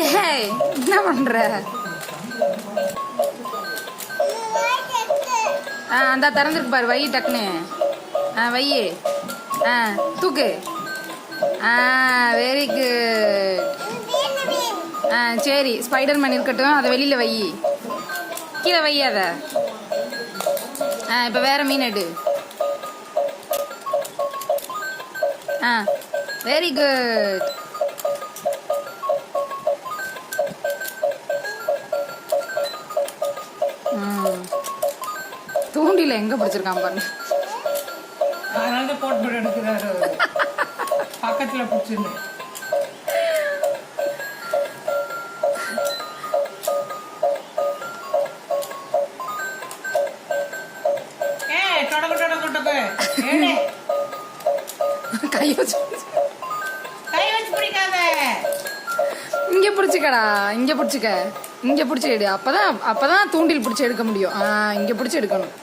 ஏய் என்ன பண்ற? அந்த திறந்துருக்கு பாரு, வை டக்குன்னு. வை. தூக்கு. Very good. சரி, ஸ்பைடர் மேன் இருக்கட்டும், அதை வெளியில வை, கீழே வை அதை. இப்போ வேற மீன் எடு. Very good. தூண்டில எங்க பிடிச்சிருக்கான் பாருங்க. அதனால போட்டு எடுக்கிறாரு, பக்கத்துல பிடிச்சிருந்து. கை வச்சு பிடிக்காத. இங்க பிடிச்சிக்கடா, இங்க பிடிச்சிக்க, இங்க பிடிச்சி எடு. அப்பதான் தூண்டில் பிடிச்சி எடுக்க முடியும். இங்க பிடிச்சி எடுக்கணும்.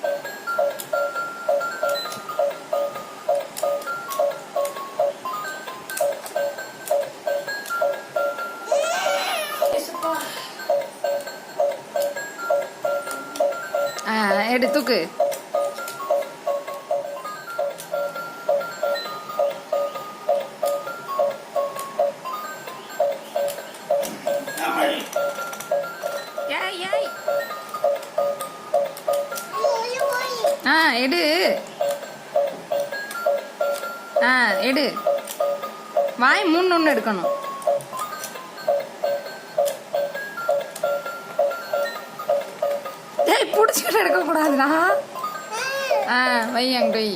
எடு, தூக்கு. எடு. எடு. வாய் மூணு எடுக்கணும். ஏய், பிடிச்சிக்கிட்டு எடுக்க கூடாதுடா. வை, அங்கிட்ட வை.